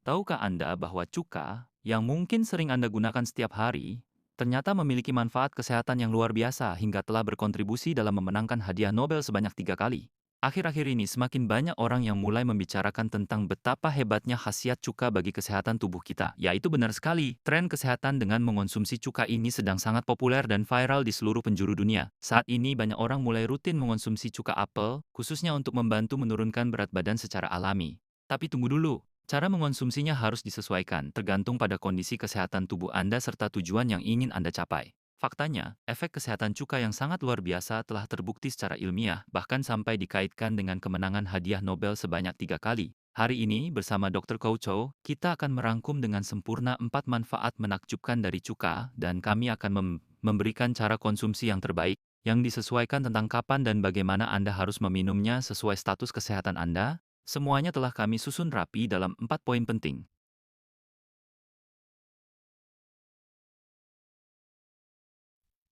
Tahukah Anda bahwa cuka, yang mungkin sering Anda gunakan setiap hari, ternyata memiliki manfaat kesehatan yang luar biasa hingga telah berkontribusi dalam memenangkan hadiah Nobel sebanyak 3 kali? Akhir-akhir ini semakin banyak orang yang mulai membicarakan tentang betapa hebatnya khasiat cuka bagi kesehatan tubuh kita. Ya, itu benar sekali. Tren kesehatan dengan mengonsumsi cuka ini sedang sangat populer dan viral di seluruh penjuru dunia. Saat ini banyak orang mulai rutin mengonsumsi cuka apel, khususnya untuk membantu menurunkan berat badan secara alami. Tapi tunggu dulu, cara mengonsumsinya harus disesuaikan, tergantung pada kondisi kesehatan tubuh Anda serta tujuan yang ingin Anda capai. Faktanya, efek kesehatan cuka yang sangat luar biasa telah terbukti secara ilmiah, bahkan sampai dikaitkan dengan kemenangan hadiah Nobel sebanyak 3 kali. Hari ini, bersama Dr. Koucho, kita akan merangkum dengan sempurna 4 manfaat menakjubkan dari cuka, dan kami akan memberikan cara konsumsi yang terbaik, yang disesuaikan tentang kapan dan bagaimana Anda harus meminumnya sesuai status kesehatan Anda. Semuanya telah kami susun rapi dalam 4 poin penting.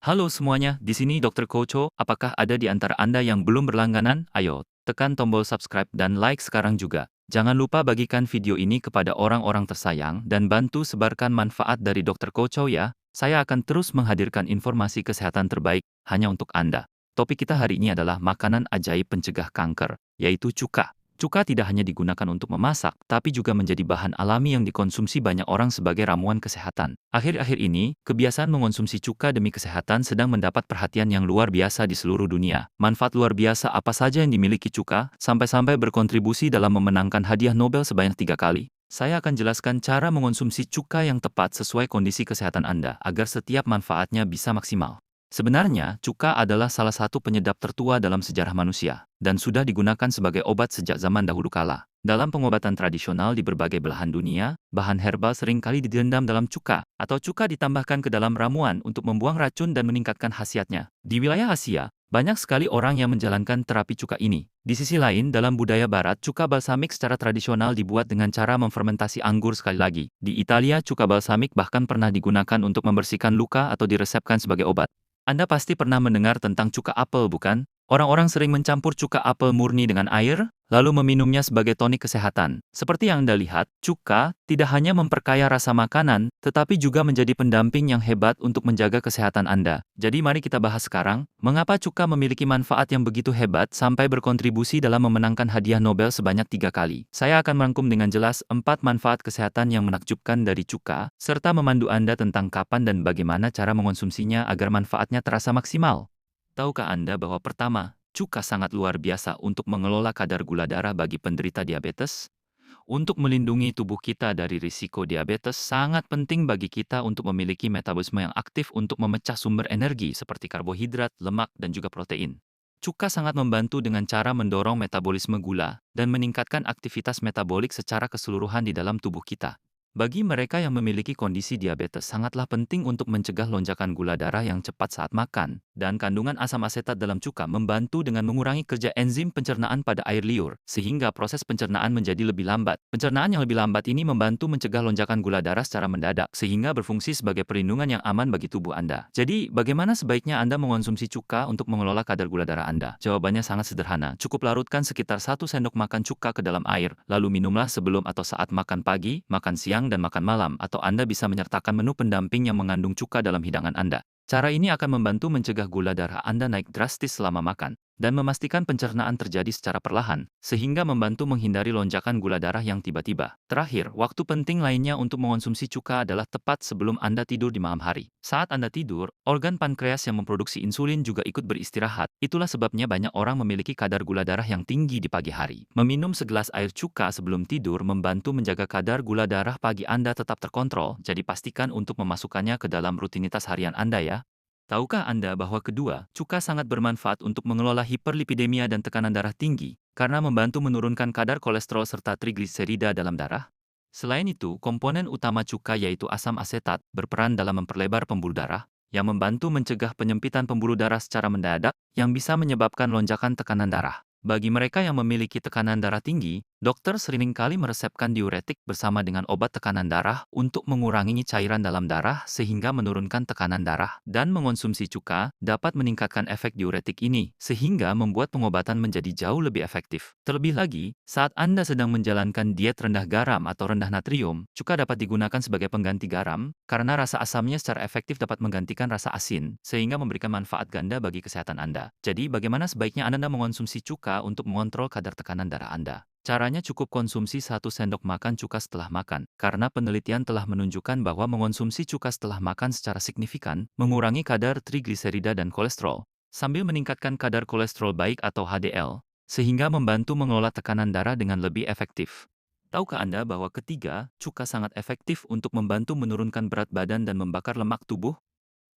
Halo semuanya, di sini Dr. Kocho. Apakah ada di antara Anda yang belum berlangganan? Ayo, tekan tombol subscribe dan like sekarang juga. Jangan lupa bagikan video ini kepada orang-orang tersayang dan bantu sebarkan manfaat dari Dr. Kocho ya. Saya akan terus menghadirkan informasi kesehatan terbaik hanya untuk Anda. Topik kita hari ini adalah makanan ajaib pencegah kanker, yaitu cuka. Cuka tidak hanya digunakan untuk memasak, tapi juga menjadi bahan alami yang dikonsumsi banyak orang sebagai ramuan kesehatan. Akhir-akhir ini, kebiasaan mengonsumsi cuka demi kesehatan sedang mendapat perhatian yang luar biasa di seluruh dunia. Manfaat luar biasa apa saja yang dimiliki cuka, sampai-sampai berkontribusi dalam memenangkan hadiah Nobel sebanyak 3 kali? Saya akan jelaskan cara mengonsumsi cuka yang tepat sesuai kondisi kesehatan Anda, agar setiap manfaatnya bisa maksimal. Sebenarnya, cuka adalah salah satu penyedap tertua dalam sejarah manusia, dan sudah digunakan sebagai obat sejak zaman dahulu kala. Dalam pengobatan tradisional di berbagai belahan dunia, bahan herbal seringkali direndam dalam cuka, atau cuka ditambahkan ke dalam ramuan untuk membuang racun dan meningkatkan khasiatnya. Di wilayah Asia, banyak sekali orang yang menjalankan terapi cuka ini. Di sisi lain, dalam budaya barat, cuka balsamik secara tradisional dibuat dengan cara memfermentasi anggur sekali lagi. Di Italia, cuka balsamik bahkan pernah digunakan untuk membersihkan luka atau diresepkan sebagai obat. Anda pasti pernah mendengar tentang cuka apel, bukan? Orang-orang sering mencampur cuka apel murni dengan air, lalu meminumnya sebagai tonik kesehatan. Seperti yang Anda lihat, cuka tidak hanya memperkaya rasa makanan, tetapi juga menjadi pendamping yang hebat untuk menjaga kesehatan Anda. Jadi mari kita bahas sekarang, mengapa cuka memiliki manfaat yang begitu hebat sampai berkontribusi dalam memenangkan hadiah Nobel sebanyak 3 kali. Saya akan merangkum dengan jelas 4 manfaat kesehatan yang menakjubkan dari cuka, serta memandu Anda tentang kapan dan bagaimana cara mengonsumsinya agar manfaatnya terasa maksimal. Tahukah Anda bahwa pertama, cuka sangat luar biasa untuk mengelola kadar gula darah bagi penderita diabetes? Untuk melindungi tubuh kita dari risiko diabetes, sangat penting bagi kita untuk memiliki metabolisme yang aktif untuk memecah sumber energi seperti karbohidrat, lemak, dan juga protein. Cuka sangat membantu dengan cara mendorong metabolisme gula dan meningkatkan aktivitas metabolik secara keseluruhan di dalam tubuh kita. Bagi mereka yang memiliki kondisi diabetes, sangatlah penting untuk mencegah lonjakan gula darah yang cepat saat makan, dan kandungan asam asetat dalam cuka membantu dengan mengurangi kerja enzim pencernaan pada air liur, sehingga proses pencernaan menjadi lebih lambat. Pencernaan yang lebih lambat ini membantu mencegah lonjakan gula darah secara mendadak, sehingga berfungsi sebagai perlindungan yang aman bagi tubuh Anda. Jadi, bagaimana sebaiknya Anda mengonsumsi cuka untuk mengelola kadar gula darah Anda? Jawabannya sangat sederhana. Cukup larutkan sekitar 1 sendok makan cuka ke dalam air, lalu minumlah sebelum atau saat makan pagi, makan siang, dan makan malam, atau Anda bisa menyertakan menu pendamping yang mengandung cuka dalam hidangan Anda. Cara ini akan membantu mencegah gula darah Anda naik drastis selama makan, dan memastikan pencernaan terjadi secara perlahan, sehingga membantu menghindari lonjakan gula darah yang tiba-tiba. Terakhir, waktu penting lainnya untuk mengonsumsi cuka adalah tepat sebelum Anda tidur di malam hari. Saat Anda tidur, organ pankreas yang memproduksi insulin juga ikut beristirahat. Itulah sebabnya banyak orang memiliki kadar gula darah yang tinggi di pagi hari. Meminum segelas air cuka sebelum tidur membantu menjaga kadar gula darah pagi Anda tetap terkontrol, jadi pastikan untuk memasukkannya ke dalam rutinitas harian Anda ya. Tahukah Anda bahwa kedua, cuka sangat bermanfaat untuk mengelola hiperlipidemia dan tekanan darah tinggi, karena membantu menurunkan kadar kolesterol serta trigliserida dalam darah? Selain itu, komponen utama cuka yaitu asam asetat berperan dalam memperlebar pembuluh darah, yang membantu mencegah penyempitan pembuluh darah secara mendadak, yang bisa menyebabkan lonjakan tekanan darah. Bagi mereka yang memiliki tekanan darah tinggi, Dokter seringkali meresepkan diuretik bersama dengan obat tekanan darah untuk mengurangi cairan dalam darah sehingga menurunkan tekanan darah. Dan mengonsumsi cuka dapat meningkatkan efek diuretik ini sehingga membuat pengobatan menjadi jauh lebih efektif. Terlebih lagi, saat Anda sedang menjalankan diet rendah garam atau rendah natrium, cuka dapat digunakan sebagai pengganti garam karena rasa asamnya secara efektif dapat menggantikan rasa asin sehingga memberikan manfaat ganda bagi kesehatan Anda. Jadi, bagaimana sebaiknya Anda mengonsumsi cuka untuk mengontrol kadar tekanan darah Anda? Caranya cukup konsumsi 1 sendok makan cuka setelah makan, karena penelitian telah menunjukkan bahwa mengonsumsi cuka setelah makan secara signifikan mengurangi kadar trigliserida dan kolesterol, sambil meningkatkan kadar kolesterol baik atau HDL, sehingga membantu mengelola tekanan darah dengan lebih efektif. Tahukah Anda bahwa ketiga, cuka sangat efektif untuk membantu menurunkan berat badan dan membakar lemak tubuh?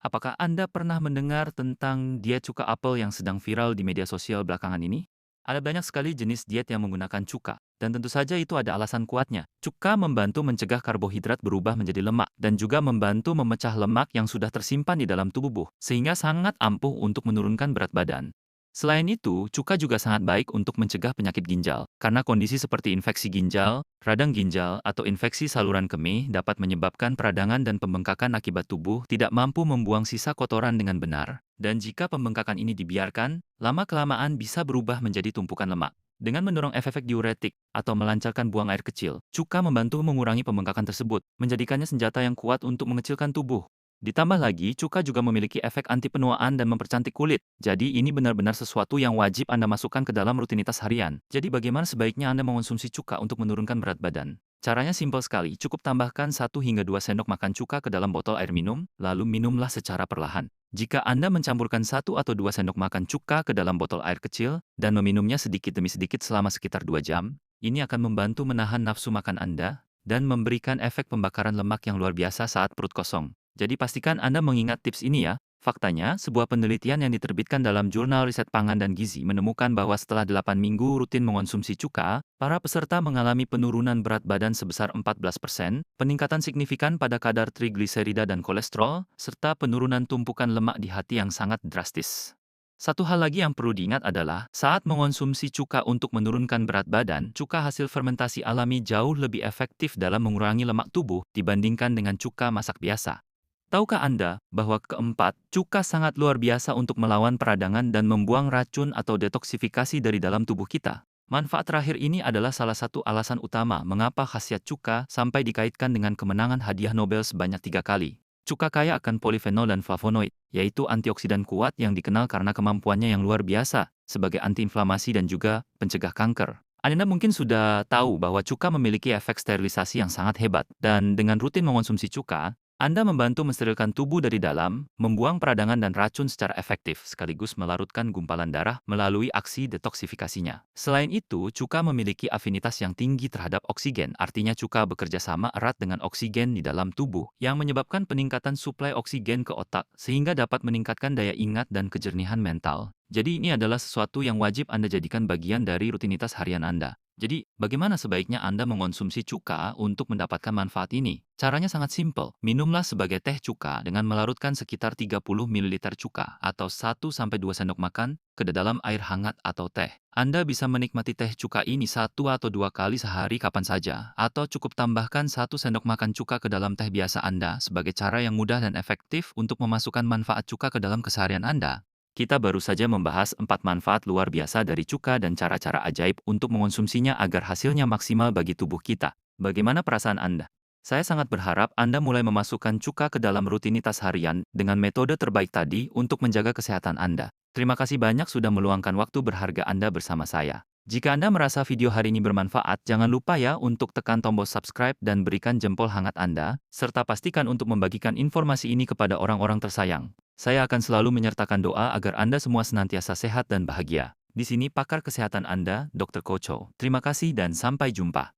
Apakah Anda pernah mendengar tentang diet cuka apel yang sedang viral di media sosial belakangan ini? Ada banyak sekali jenis diet yang menggunakan cuka, dan tentu saja itu ada alasan kuatnya. Cuka membantu mencegah karbohidrat berubah menjadi lemak, dan juga membantu memecah lemak yang sudah tersimpan di dalam tubuh, sehingga sangat ampuh untuk menurunkan berat badan. Selain itu, cuka juga sangat baik untuk mencegah penyakit ginjal, karena kondisi seperti infeksi ginjal, radang ginjal, atau infeksi saluran kemih dapat menyebabkan peradangan dan pembengkakan akibat tubuh tidak mampu membuang sisa kotoran dengan benar. Dan jika pembengkakan ini dibiarkan, lama-kelamaan bisa berubah menjadi tumpukan lemak. Dengan mendorong efek diuretik atau melancarkan buang air kecil, cuka membantu mengurangi pembengkakan tersebut, menjadikannya senjata yang kuat untuk mengecilkan tubuh. Ditambah lagi, cuka juga memiliki efek anti penuaan dan mempercantik kulit. Jadi ini benar-benar sesuatu yang wajib Anda masukkan ke dalam rutinitas harian. Jadi bagaimana sebaiknya Anda mengonsumsi cuka untuk menurunkan berat badan? Caranya simpel sekali, cukup tambahkan 1 hingga 2 sendok makan cuka ke dalam botol air minum, lalu minumlah secara perlahan. Jika Anda mencampurkan 1 atau 2 sendok makan cuka ke dalam botol air kecil dan meminumnya sedikit demi sedikit selama sekitar 2 jam, ini akan membantu menahan nafsu makan Anda dan memberikan efek pembakaran lemak yang luar biasa saat perut kosong. Jadi pastikan Anda mengingat tips ini ya. Faktanya, sebuah penelitian yang diterbitkan dalam jurnal riset pangan dan gizi menemukan bahwa setelah 8 minggu rutin mengonsumsi cuka, para peserta mengalami penurunan berat badan sebesar 14%, peningkatan signifikan pada kadar trigliserida dan kolesterol, serta penurunan tumpukan lemak di hati yang sangat drastis. Satu hal lagi yang perlu diingat adalah, saat mengonsumsi cuka untuk menurunkan berat badan, cuka hasil fermentasi alami jauh lebih efektif dalam mengurangi lemak tubuh dibandingkan dengan cuka masak biasa. Tahukah Anda bahwa keempat, cuka sangat luar biasa untuk melawan peradangan dan membuang racun atau detoksifikasi dari dalam tubuh kita? Manfaat terakhir ini adalah salah satu alasan utama mengapa khasiat cuka sampai dikaitkan dengan kemenangan hadiah Nobel sebanyak 3 kali. Cuka kaya akan polifenol dan flavonoid, yaitu antioksidan kuat yang dikenal karena kemampuannya yang luar biasa sebagai antiinflamasi dan juga pencegah kanker. Anda mungkin sudah tahu bahwa cuka memiliki efek sterilisasi yang sangat hebat, dan dengan rutin mengonsumsi cuka, Anda membantu mensterilkan tubuh dari dalam, membuang peradangan dan racun secara efektif, sekaligus melarutkan gumpalan darah melalui aksi detoksifikasinya. Selain itu, cuka memiliki afinitas yang tinggi terhadap oksigen, artinya cuka bekerja sama erat dengan oksigen di dalam tubuh, yang menyebabkan peningkatan suplai oksigen ke otak, sehingga dapat meningkatkan daya ingat dan kejernihan mental. Jadi ini adalah sesuatu yang wajib Anda jadikan bagian dari rutinitas harian Anda. Jadi, bagaimana sebaiknya Anda mengonsumsi cuka untuk mendapatkan manfaat ini? Caranya sangat simpel. Minumlah sebagai teh cuka dengan melarutkan sekitar 30 ml cuka atau 1-2 sendok makan ke dalam air hangat atau teh. Anda bisa menikmati teh cuka ini 1 atau 2 kali sehari kapan saja, atau cukup tambahkan 1 sendok makan cuka ke dalam teh biasa Anda sebagai cara yang mudah dan efektif untuk memasukkan manfaat cuka ke dalam keseharian Anda. Kita baru saja membahas 4 manfaat luar biasa dari cuka dan cara-cara ajaib untuk mengonsumsinya agar hasilnya maksimal bagi tubuh kita. Bagaimana perasaan Anda? Saya sangat berharap Anda mulai memasukkan cuka ke dalam rutinitas harian dengan metode terbaik tadi untuk menjaga kesehatan Anda. Terima kasih banyak sudah meluangkan waktu berharga Anda bersama saya. Jika Anda merasa video hari ini bermanfaat, jangan lupa ya untuk tekan tombol subscribe dan berikan jempol hangat Anda, serta pastikan untuk membagikan informasi ini kepada orang-orang tersayang. Saya akan selalu menyertakan doa agar Anda semua senantiasa sehat dan bahagia. Di sini pakar kesehatan Anda, Dr. Koco. Terima kasih dan sampai jumpa.